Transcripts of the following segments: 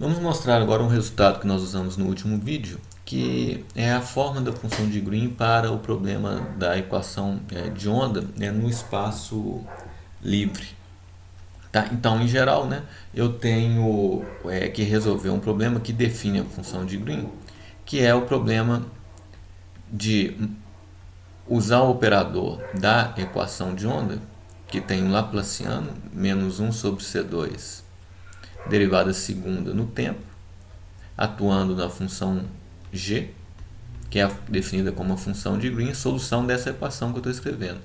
Vamos mostrar agora um resultado que nós usamos no último vídeo, que é a forma da função de Green para o problema da equação de onda no espaço livre. Tá? Então, em geral, eu tenho que resolver um problema que define a função de Green, que é o problema de usar o operador da equação de onda, que tem um Laplaciano, menos 1 sobre C2, derivada segunda no tempo, atuando na função g, que é definida como uma função de Green, solução dessa equação que eu estou escrevendo.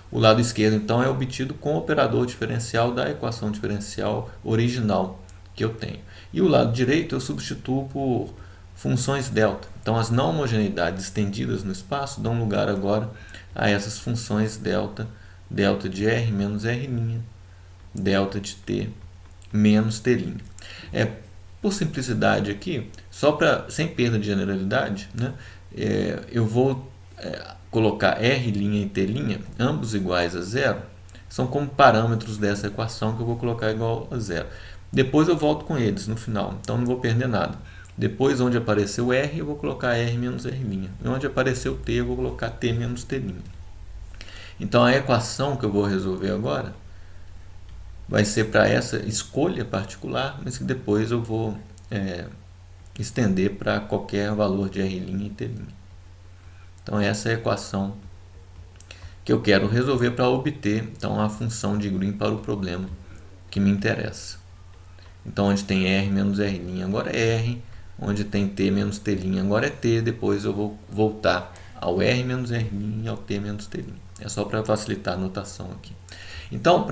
O lado esquerdo, então, é obtido com o operador diferencial da equação diferencial original que eu tenho. E o lado direito eu substituo por funções delta. Então, as não homogeneidades estendidas no espaço dão lugar agora a essas funções delta, delta de R menos R', delta de T menos T'. Por simplicidade aqui, sem perda de generalidade, eu vou colocar R' e T', ambos iguais a zero, são como parâmetros dessa equação que eu vou colocar igual a zero. Depois eu volto com eles no final, então não vou perder nada. Depois, onde apareceu R, eu vou colocar R menos R'. E onde apareceu T, eu vou colocar T menos T'. Então, a equação que eu vou resolver agora vai ser para essa escolha particular, mas que depois eu vou estender para qualquer valor de R' e T'. Então, essa é a equação que eu quero resolver para obter então, a função de Green para o problema que me interessa. Então, onde tem R menos R' agora é R, onde tem T menos T' agora é T, depois eu vou voltar ao R menos R' e ao T menos T'. É só para facilitar a notação aqui. Então,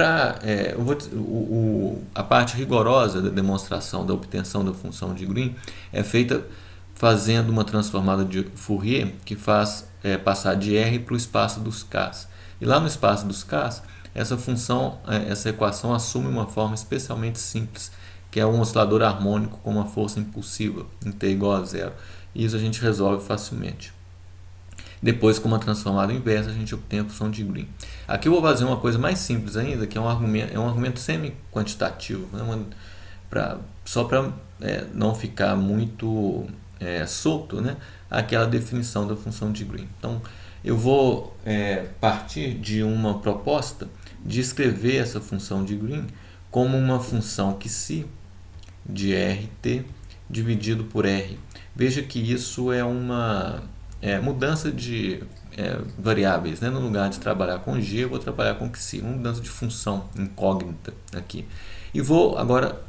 a parte rigorosa da demonstração da obtenção da função de Green é feita fazendo uma transformada de Fourier que faz passar de R para o espaço dos Ks. E lá no espaço dos Ks, essa equação assume uma forma especialmente simples, que é um oscilador harmônico com uma força impulsiva em T igual a zero. E isso a gente resolve facilmente. Depois, com uma transformada inversa, a gente obtém a função de Green. Aqui eu vou fazer uma coisa mais simples ainda, que é um argumento semi-quantitativo, só para não ficar muito solto, aquela definição da função de Green. Então, eu vou partir de uma proposta de escrever essa função de Green como uma função que se de RT dividido por R. Veja que isso é uma mudança de variáveis. No lugar de trabalhar com G, eu vou trabalhar com Xi, uma mudança de função incógnita aqui. E vou agora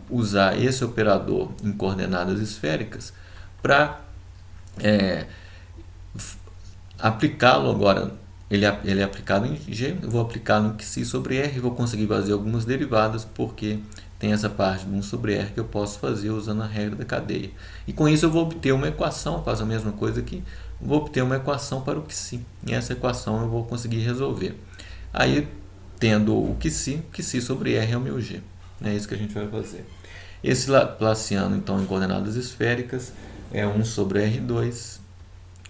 usar esse operador em coordenadas esféricas para aplicá-lo agora. Ele é aplicado em G, eu vou aplicar no Xi sobre R e vou conseguir fazer algumas derivadas, porque tem essa parte de 1 sobre R que eu posso fazer usando a regra da cadeia. E com isso eu vou obter uma equação, faço a mesma coisa aqui, vou obter uma equação para o Xi. E essa equação eu vou conseguir resolver. Aí, tendo o Xi sobre R é o meu G. É isso que a gente vai fazer. Esse Laplaciano, então, em coordenadas esféricas, é 1 sobre R2,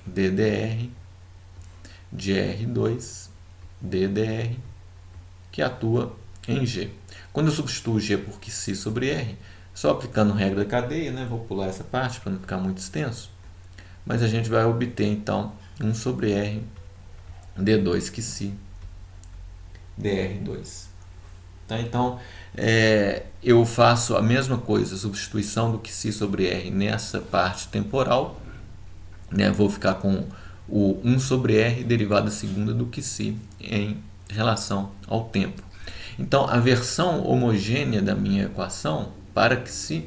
ddr, de R2, ddr, que atua em G. Quando eu substituo G por Xi sobre R, só aplicando regra da cadeia, vou pular essa parte para não ficar muito extenso, mas a gente vai obter então 1 sobre R d2 Xi dr2. Tá? Então, eu faço a mesma coisa, substituição do Xi sobre R nessa parte temporal, vou ficar com o 1 sobre R derivada segunda do Xi em relação ao tempo. Então, a versão homogênea da minha equação para Xi,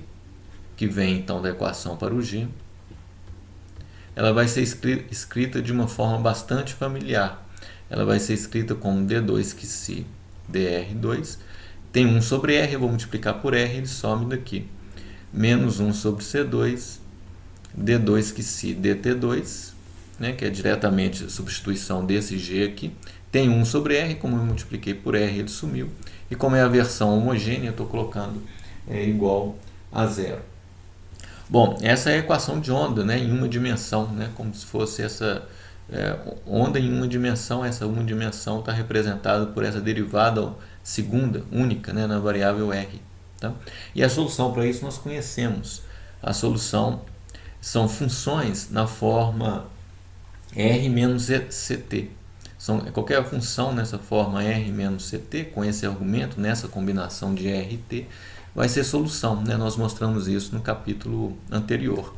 que vem então da equação para o G, ela vai ser escrita de uma forma bastante familiar. Ela vai ser escrita como d2 Xi dr2, tem 1 sobre R, eu vou multiplicar por R, ele some daqui, menos 1 sobre C2, d2 Xi dt2, que é diretamente a substituição desse G aqui, tem 1 sobre R, como eu multipliquei por R, ele sumiu. E como é a versão homogênea, eu estou colocando igual a zero. Bom, essa é a equação de onda em uma dimensão, como se fosse essa onda em uma dimensão. Essa uma dimensão está representada por essa derivada segunda, única, na variável R. Tá? E a solução para isso nós conhecemos. A solução são funções na forma R menos CT. Qualquer função nessa forma R menos CT, com esse argumento, nessa combinação de R e T, vai ser solução. Né? Nós mostramos isso no capítulo anterior.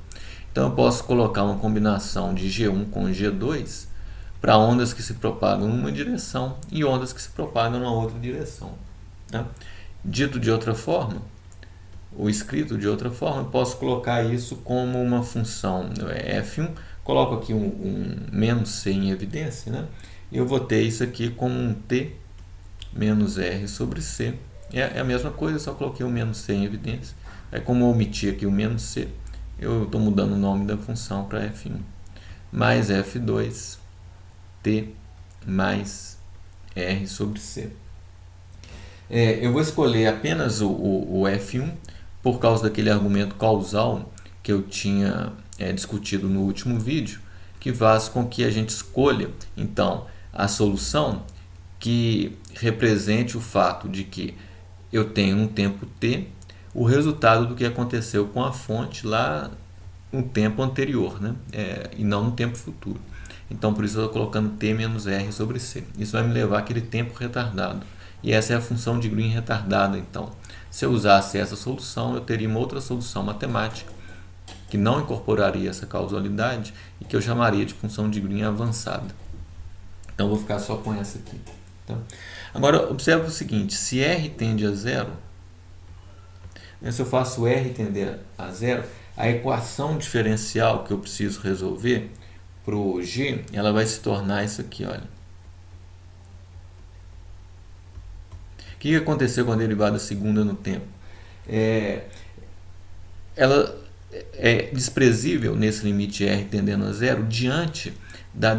Então eu posso colocar uma combinação de G1 com G2 para ondas que se propagam numa direção e ondas que se propagam na outra direção. Tá? Dito de outra forma, ou escrito de outra forma, eu posso colocar isso como uma função F1, coloco aqui um menos C em evidência, né? E eu vou ter isso aqui como um T menos R sobre C. É a mesma coisa, só coloquei o menos C em evidência. Aí, como eu omiti aqui o menos C, eu estou mudando o nome da função para F1. Mais F2, T mais R sobre C. Eu vou escolher apenas o F1 por causa daquele argumento causal que eu tinha discutido no último vídeo, que faz com que a gente escolha, então, a solução que represente o fato de que eu tenho um tempo t, o resultado do que aconteceu com a fonte lá no tempo anterior, né? E não no tempo futuro. Então, por isso eu estou colocando t menos r sobre c. Isso vai me levar àquele tempo retardado. E essa é a função de Green retardada, então. Se eu usasse essa solução, eu teria uma outra solução matemática que não incorporaria essa causalidade e que eu chamaria de função de Green avançada. Então, eu vou ficar só com essa aqui. Tá? Agora, observe o seguinte, se R tende a zero, se eu faço R tender a zero, a equação diferencial que eu preciso resolver para o G, ela vai se tornar isso aqui, olha. O que aconteceu com a derivada segunda no tempo? Ela é desprezível nesse limite R tendendo a zero diante das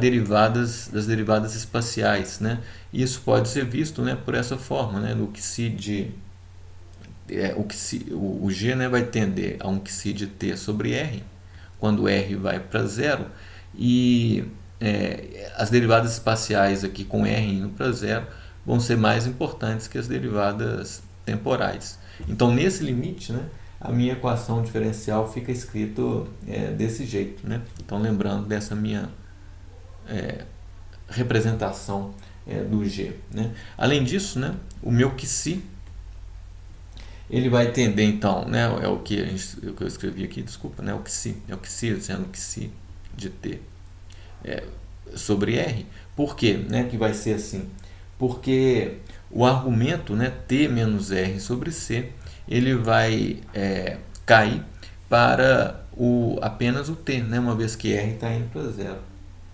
derivadas espaciais, né? Isso pode ser visto, né, por essa forma, né, no QC de o G, né, vai tender a um QC de T sobre R quando R vai para zero, e as derivadas espaciais aqui com R indo para zero vão ser mais importantes que as derivadas temporais. Então, nesse limite, né, a minha equação diferencial fica escrito desse jeito, né? Então, lembrando dessa minha representação do G, né? Além disso, né, o meu QC ele vai tender, então, né, o que eu escrevi aqui, desculpa, né, o QC sendo QC de T sobre R. Por quê, né, que vai ser assim? Porque o argumento, né, T menos R sobre C, ele vai cair para apenas o T, né, uma vez que R está indo para zero.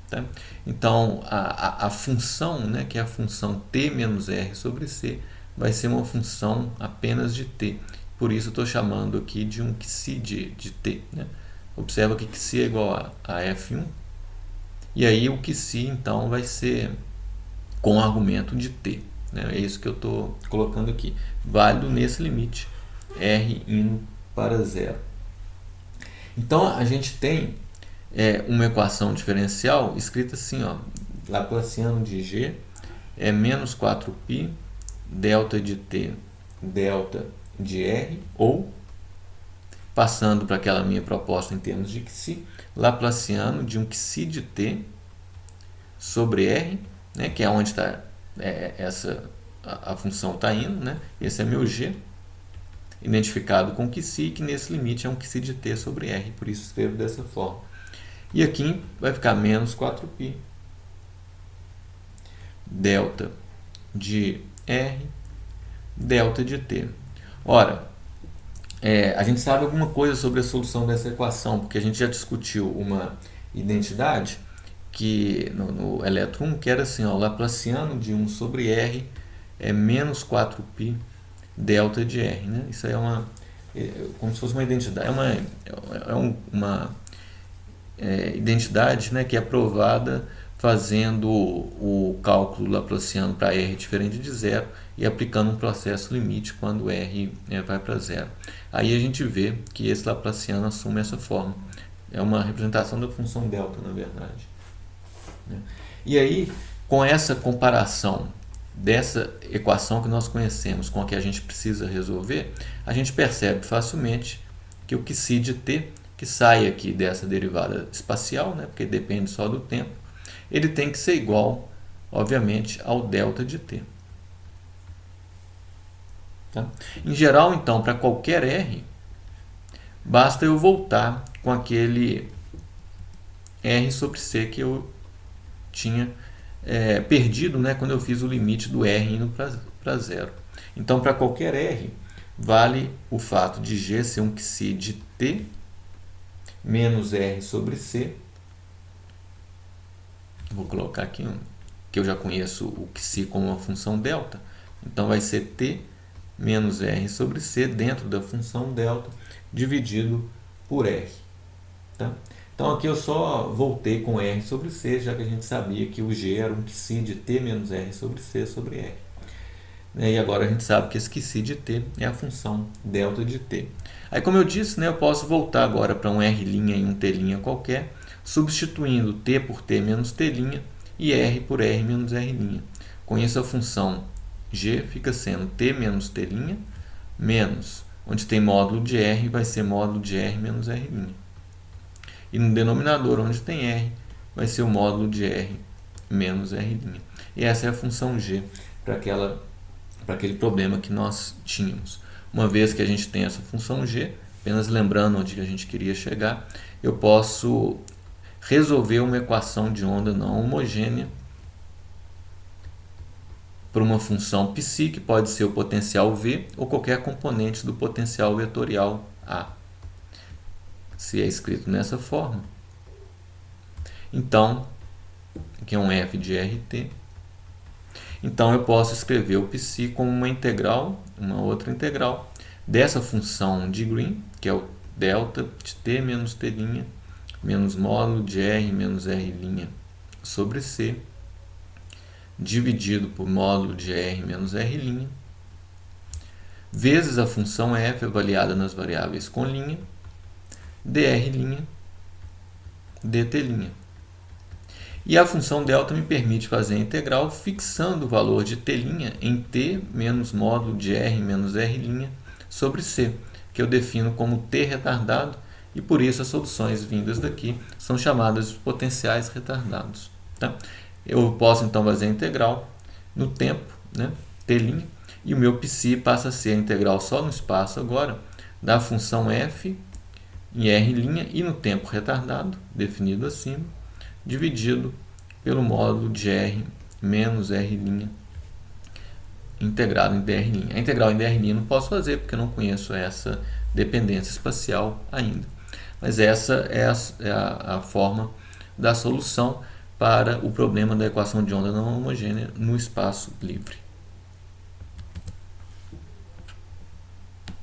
Tá? Então, a função, né, que é a função T menos R sobre C, vai ser uma função apenas de T. Por isso, estou chamando aqui de um QC de T. Né? Observa que QC é igual a F1. E aí, o QC, então, vai ser com argumento de T. Né? É isso que eu estou colocando aqui. Válido nesse limite. R indo para zero. Então, a gente tem uma equação diferencial escrita assim, ó, Laplaciano de G é menos 4π delta de T delta de R, ou, passando para aquela minha proposta em termos de QC, Laplaciano de um QC de T sobre R, né, que é onde está a função está indo, né? Esse é meu G, identificado com QC, que nesse limite é um QC de T sobre R, por isso escrevo dessa forma. E aqui vai ficar menos 4π delta de R delta de T. Ora, a gente sabe alguma coisa sobre a solução dessa equação, porque a gente já discutiu uma identidade que no eletro 1, que era assim, ó, Laplaciano de 1 sobre R é menos 4π delta de R. Né? Isso aí como se fosse uma identidade, uma identidade, né, que é provada fazendo o cálculo Laplaciano para R diferente de zero e aplicando um processo limite quando R vai para zero. Aí a gente vê que esse Laplaciano assume essa forma. É uma representação da função delta, na verdade. E aí, com essa comparação dessa equação que nós conhecemos com a que a gente precisa resolver, a gente percebe facilmente que o QC de t, que sai aqui dessa derivada espacial, né, porque depende só do tempo, ele tem que ser igual, obviamente, ao delta de t. Tá? Em geral, então, para qualquer r, basta eu voltar com aquele r sobre c que eu tinha perdido, né, quando eu fiz o limite do r indo para zero. Então, para qualquer r, vale o fato de g ser um QC de t menos r sobre c. Vou colocar aqui que eu já conheço o QC como uma função delta. Então, vai ser t menos r sobre c dentro da função delta dividido por r. Tá? Então, aqui eu só voltei com r sobre c, já que a gente sabia que o g era um QC de t menos r sobre c sobre r. E agora a gente sabe que esse QC de t é a função delta de t. Aí, como eu disse, né, eu posso voltar agora para um r' e um t' qualquer, substituindo t por t menos t' e r por r menos r'. Com isso, a função g fica sendo t menos t' menos, onde tem módulo de r, vai ser módulo de r menos r'. E no denominador, onde tem r, vai ser o módulo de r menos r'. E essa é a função g para aquele problema que nós tínhamos. Uma vez que a gente tem essa função g, apenas lembrando onde a gente queria chegar, eu posso resolver uma equação de onda não homogênea por uma função psi, que pode ser o potencial v ou qualquer componente do potencial vetorial A. Se é escrito nessa forma, então, aqui é um f de rt, então eu posso escrever o psi como uma integral, uma outra integral, dessa função de Green, que é o delta de t menos t' menos módulo de r menos r' sobre c, dividido por módulo de r menos r', vezes a função f avaliada nas variáveis com linha, dr', dt'. E a função delta me permite fazer a integral fixando o valor de t' em t menos módulo de r menos r' sobre c, que eu defino como t retardado, e por isso as soluções vindas daqui são chamadas de potenciais retardados. Tá? Eu posso então fazer a integral no tempo, né, t', e o meu psi passa a ser a integral só no espaço agora, da função f em r' e no tempo retardado, definido acima, dividido pelo módulo de r menos r' integrado em dr'. A integral em dr' não posso fazer porque eu não conheço essa dependência espacial ainda. Mas essa é a forma da solução para o problema da equação de onda não homogênea no espaço livre.